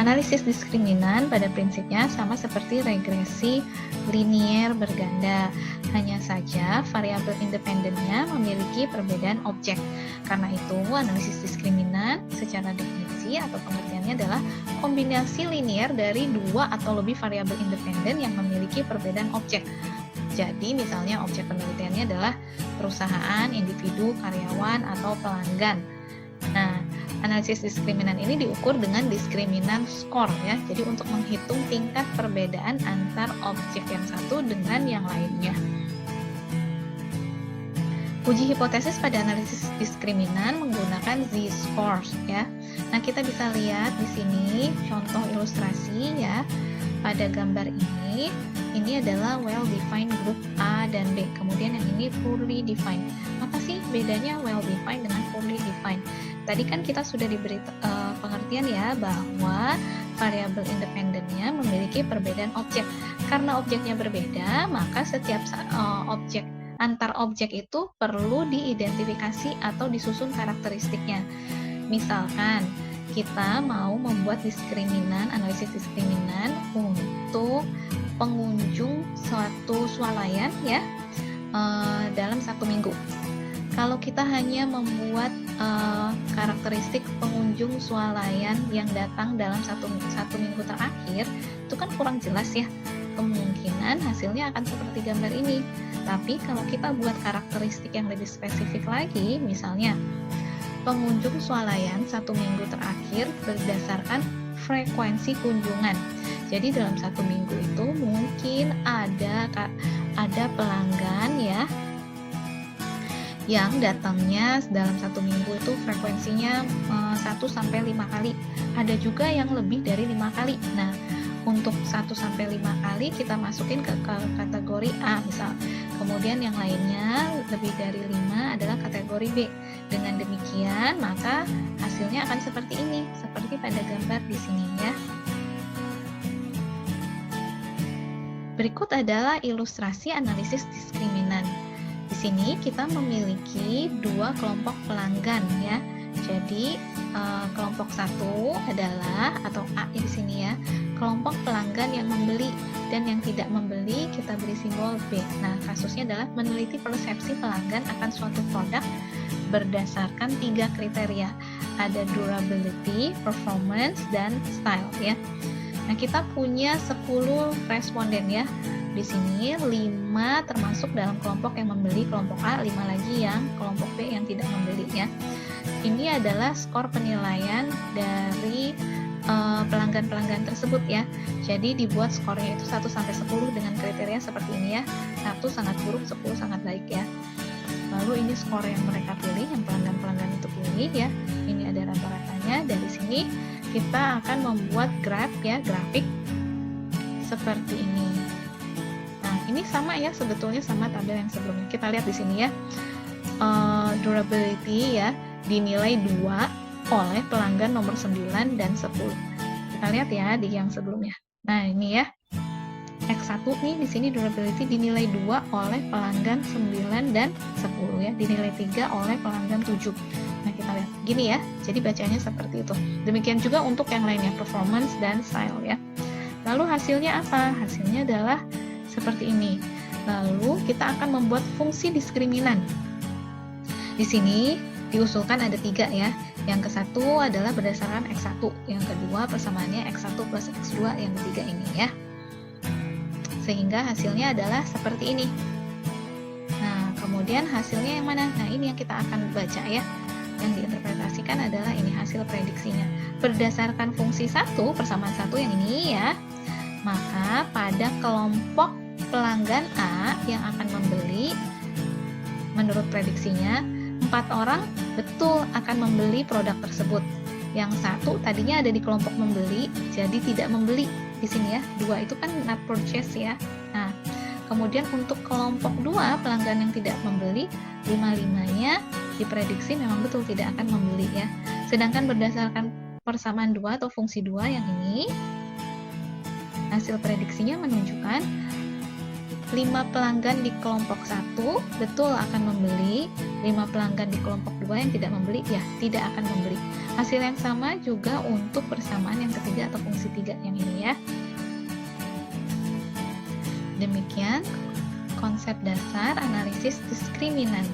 Analisis diskriminan pada prinsipnya sama seperti regresi linier berganda. Hanya saja variabel independennya memiliki perbedaan objek. Karena itu, analisis diskriminan secara definisi atau pengertiannya adalah kombinasi linier dari dua atau lebih variabel independen yang memiliki perbedaan objek. Jadi, misalnya objek penelitiannya adalah perusahaan, individu, karyawan, atau pelanggan. Nah, analisis diskriminan ini diukur dengan diskriminan skor ya. Jadi untuk menghitung tingkat perbedaan antar objek yang satu dengan yang lainnya. Uji hipotesis pada analisis diskriminan menggunakan z-scores ya. Nah, kita bisa lihat di sini contoh ilustrasi ya. Pada gambar ini adalah well-defined group A dan B. Kemudian yang ini poorly defined. Apa sih bedanya well-defined dengan poorly defined? Tadi kan kita sudah diberi pengertian ya bahwa variabel independennya memiliki perbedaan objek. Karena objeknya berbeda, maka setiap antar objek itu perlu diidentifikasi atau disusun karakteristiknya. Misalkan kita mau membuat analisis diskriminan untuk pengunjung suatu swalayan ya dalam 1 minggu. Kalau kita hanya membuat karakteristik pengunjung swalayan yang datang dalam satu minggu terakhir, itu kan kurang jelas ya. Kemungkinan hasilnya akan seperti gambar ini. Tapi kalau kita buat karakteristik yang lebih spesifik lagi, misalnya pengunjung swalayan 1 minggu terakhir berdasarkan frekuensi kunjungan. Jadi dalam 1 minggu itu mungkin ada pelanggan ya yang datangnya dalam 1 minggu itu frekuensinya 1-5 kali. Ada juga yang lebih dari 5 kali. Nah, untuk 1-5 kali kita masukin ke kategori A misal. Kemudian yang lainnya lebih dari 5 adalah kategori B. Dengan demikian, maka hasilnya akan seperti ini, seperti pada gambar di sini ya. Berikut adalah ilustrasi analisis diskriminan. Di sini kita memiliki 2 kelompok pelanggan ya. Jadi kelompok 1 adalah atau A di sini ya, kelompok pelanggan yang membeli, dan yang tidak membeli kita beri simbol B. Nah, kasusnya adalah meneliti persepsi pelanggan akan suatu produk berdasarkan 3 kriteria. Ada durability, performance, dan style ya. Nah, kita punya 10 responden ya. Di sini 5 termasuk dalam kelompok yang membeli kelompok A, 5 lagi yang kelompok B yang tidak membeli ya. Ini adalah skor penilaian dari pelanggan-pelanggan tersebut ya. Jadi dibuat skornya itu 1-10 dengan kriteria seperti ini ya. 1 sangat buruk, 10 sangat baik ya. Lalu ini skor yang mereka pilih, yang pelanggan-pelanggan itu pilih ya. Ini ada rata-ratanya. Dari sini kita akan membuat grafik seperti ini. Nah, ini sama ya sebetulnya sama tabel yang sebelumnya. Kita lihat di sini ya. Durability ya dinilai 2 oleh pelanggan nomor 9 dan 10. Kita lihat ya di yang sebelumnya. Nah, ini ya. X1 nih di sini durability dinilai 2 oleh pelanggan 9 dan 10 ya. Dinilai 3 oleh pelanggan 7. Nah, kita lihat gini ya. Jadi bacanya seperti itu. Demikian juga untuk yang lainnya, performance dan style ya. Lalu hasilnya apa? Hasilnya adalah seperti ini. Lalu kita akan membuat fungsi diskriminan. Di sini diusulkan ada 3 ya. Yang ke-1 adalah berdasarkan X1, yang kedua persamaannya X1 plus X2, yang ketiga ini ya. Sehingga hasilnya adalah seperti ini. Nah, kemudian hasilnya yang mana? Nah, ini yang kita akan baca ya. Yang diinterpretasikan adalah ini hasil prediksinya. Berdasarkan fungsi 1, persamaan 1 yang ini ya, maka pada kelompok pelanggan A yang akan membeli, menurut prediksinya, 4 orang betul akan membeli produk tersebut. Yang 1 tadinya ada di kelompok membeli, jadi tidak membeli di sini ya. 2 itu kan not purchase ya. Nah, kemudian untuk kelompok 2 pelanggan yang tidak membeli, 5-5-nya diprediksi memang betul tidak akan membeli ya. Sedangkan berdasarkan persamaan 2 atau fungsi 2 yang ini, hasil prediksinya menunjukkan 5 pelanggan di kelompok 1 betul akan membeli, 5 pelanggan di kelompok 2 yang tidak membeli, ya tidak akan membeli. Hasil yang sama juga untuk persamaan yang ketiga atau fungsi 3 yang ini ya. Demikian konsep dasar analisis diskriminan.